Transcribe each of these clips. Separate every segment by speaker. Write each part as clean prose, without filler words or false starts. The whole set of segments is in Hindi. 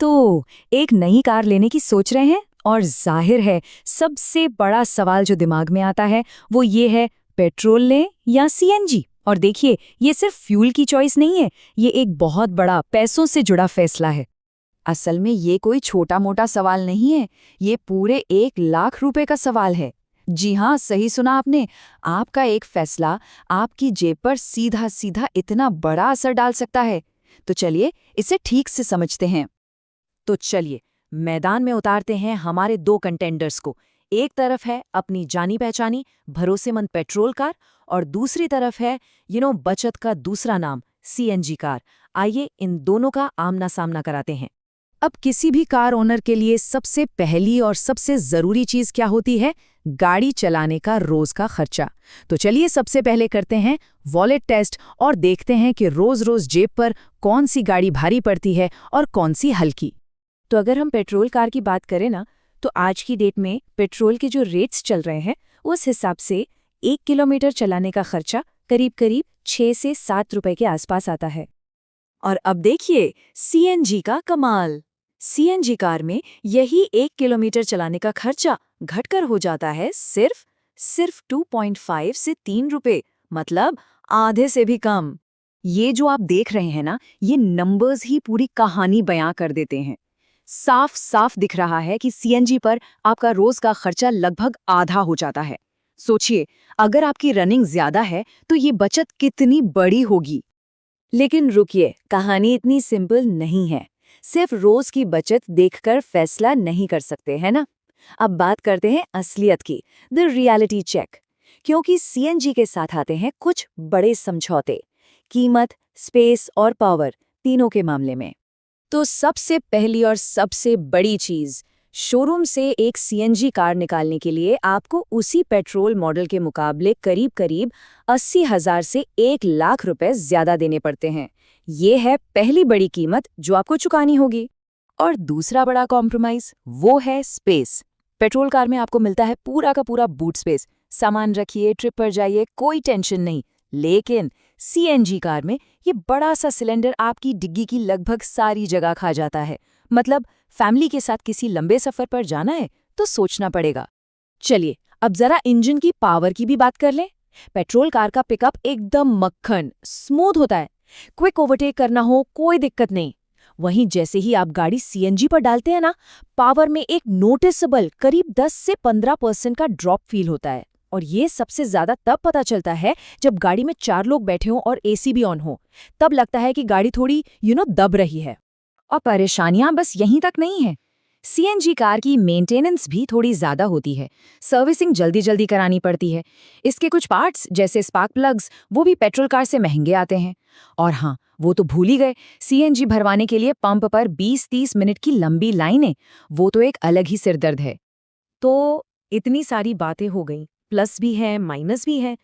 Speaker 1: तो एक नई कार लेने की सोच रहे हैं और जाहिर है सबसे बड़ा सवाल जो दिमाग में आता है वो ये है, पेट्रोल लें या सीएनजी। और देखिए, ये सिर्फ फ्यूल की चॉइस नहीं है, ये एक बहुत बड़ा पैसों से जुड़ा फैसला है।
Speaker 2: असल में ये कोई छोटा मोटा सवाल नहीं है, ये पूरे 1 लाख रुपए का सवाल है। जी हाँ, सही सुना आपने। आपका एक फैसला आपकी जेब पर सीधा सीधा इतना बड़ा असर डाल सकता है। तो चलिए इसे ठीक से समझते हैं।
Speaker 1: तो चलिए मैदान में उतारते हैं हमारे दो कंटेंडर्स को। एक तरफ है अपनी जानी पहचानी भरोसेमंद पेट्रोल कार और दूसरी तरफ है बचत का दूसरा नाम सीएनजी कार। आइए इन दोनों का आमना सामना कराते हैं।
Speaker 2: अब किसी भी कार ओनर के लिए सबसे पहली और सबसे ज़रूरी चीज़ क्या होती है? गाड़ी चलाने का रोज़ का खर्चा। तो चलिए सबसे पहले करते हैं वॉलेट टेस्ट और देखते हैं कि रोज़ जेब पर कौन सी गाड़ी भारी पड़ती है और कौन सी हल्की।
Speaker 1: तो अगर हम पेट्रोल कार की बात करें ना, तो आज की डेट में पेट्रोल के जो रेट्स चल रहे हैं उस हिसाब से 1 किलोमीटर चलाने का खर्चा करीब 6 से 7 रुपए के आसपास आता है। और अब देखिए सीएनजी का कमाल। सीएनजी कार में यही 1 किलोमीटर चलाने का खर्चा घटकर हो जाता है सिर्फ 2.5 से 3 रुपए, मतलब आधे से भी कम।
Speaker 2: ये जो आप देख रहे हैं ना, ये नंबर्स ही पूरी कहानी बयां कर देते हैं। साफ साफ दिख रहा है कि सीएनजी पर आपका रोज का खर्चा लगभग आधा हो जाता है। सोचिए, अगर आपकी रनिंग ज्यादा है तो ये बचत कितनी बड़ी होगी।
Speaker 1: लेकिन रुकिए, कहानी इतनी सिंपल नहीं है। सिर्फ रोज की बचत देखकर फैसला नहीं कर सकते, है ना। अब बात करते हैं असलियत की, द रियलिटी चेक। क्योंकि सीएनजी के साथ आते हैं कुछ बड़े समझौते, कीमत, स्पेस और पावर तीनों के मामले में। तो सबसे पहली और सबसे बड़ी चीज, शोरूम से एक सीएनजी कार निकालने के लिए आपको उसी पेट्रोल मॉडल के मुकाबले करीब 80,000 से 1 लाख रुपए ज्यादा देने पड़ते हैं। ये है पहली बड़ी कीमत जो आपको चुकानी होगी। और दूसरा बड़ा कॉम्प्रोमाइज वो है स्पेस। पेट्रोल कार में आपको मिलता है पूरा का पूरा बूट स्पेस, सामान रखिए, ट्रिप पर जाइए, कोई टेंशन नहीं। लेकिन सीएनजी कार में ये बड़ा सा सिलेंडर आपकी डिग्गी की लगभग सारी जगह खा जाता है। मतलब फैमिली के साथ किसी लंबे सफर पर जाना है तो सोचना पड़ेगा। चलिए अब जरा इंजन की पावर की भी बात कर लें। पेट्रोल कार का पिकअप एकदम मक्खन स्मूथ होता है, क्विक ओवरटेक करना हो कोई दिक्कत नहीं। वहीं जैसे ही आप गाड़ी सीएनजी पर डालते हैं ना, पावर में एक नोटिसेबल करीब 10 से 15% का ड्रॉप फील होता है। और ये सबसे ज्यादा तब पता चलता है जब गाड़ी में 4 लोग बैठे हों और एसी भी ऑन हो। तब लगता है कि गाड़ी थोड़ी दब रही है। और परेशानियां बस यहीं तक नहीं है, सीएनजी कार की मेंटेनेंस भी थोड़ी ज्यादा होती है। सर्विसिंग जल्दी करानी पड़ती है। इसके कुछ पार्ट्स जैसे स्पार्क प्लग्स वो भी पेट्रोल कार से महंगे आते हैं। और हाँ, वो तो भूल ही गए, सीएनजी भरवाने के लिए पंप पर 20-30 मिनट की लंबी लाइनें, वो तो एक अलग ही सिरदर्द है। तो इतनी सारी बातें हो गई, प्लस भी है माइनस भी है,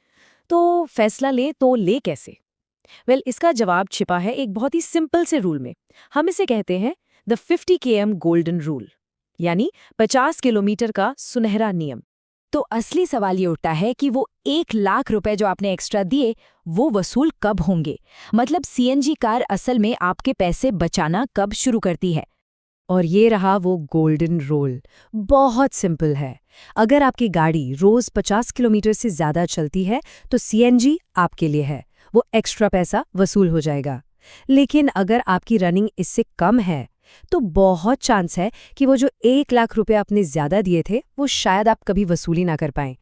Speaker 1: तो फैसला ले तो ले कैसे? इसका जवाब छिपा है एक बहुत ही सिंपल से रूल में। हम इसे कहते हैं द 50 km गोल्डन रूल, यानी 50 किलोमीटर का सुनहरा नियम। तो असली सवाल ये उठता है कि वो 1 लाख रुपए जो आपने एक्स्ट्रा दिए वो वसूल कब होंगे। मतलब सीएनजी कार असल में आपके पैसे बचाना कब शुरू करती है। और ये रहा वो गोल्डन रूल। बहुत सिंपल है। अगर आपकी गाड़ी रोज 50 किलोमीटर से ज्यादा चलती है तो सीएनजी आपके लिए है, वो एक्स्ट्रा पैसा वसूल हो जाएगा। लेकिन अगर आपकी रनिंग इससे कम है तो बहुत चांस है कि वो जो 1 लाख रुपए आपने ज्यादा दिए थे वो शायद आप कभी वसूली ना कर पाएं।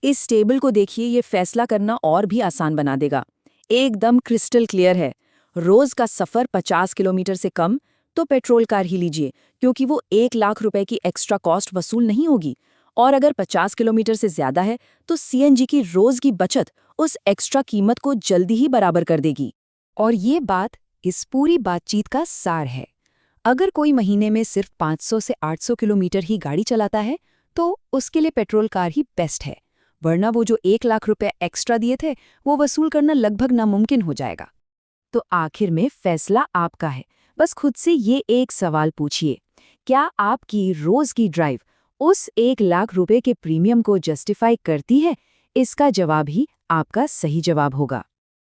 Speaker 1: इस टेबल को देखिए, ये फैसला करना और भी आसान बना देगा। एकदम क्रिस्टल क्लियर है। रोज का सफर 50 किलोमीटर से कम तो पेट्रोल कार ही लीजिए, क्योंकि वो 1 लाख रुपए की एक्स्ट्रा कॉस्ट वसूल नहीं होगी। और अगर 50 किलोमीटर से ज्यादा है तो सीएनजी की रोज की बचत उस एक्स्ट्रा कीमत को जल्दी ही बराबर कर देगी। और ये बात इस पूरी बातचीत का सार है। अगर कोई महीने में सिर्फ 500 से 800 किलोमीटर ही गाड़ी चलाता है तो उसके लिए पेट्रोल कार ही बेस्ट है, वरना वो जो 1 लाख रुपए एक्स्ट्रा दिए थे वो वसूल करना लगभग नामुमकिन हो जाएगा। तो आखिर में फैसला आपका है। बस खुद से ये एक सवाल पूछिए, क्या आपकी रोज की ड्राइव उस 1 लाख रुपए के प्रीमियम को जस्टिफाई करती है? इसका जवाब ही आपका सही जवाब होगा।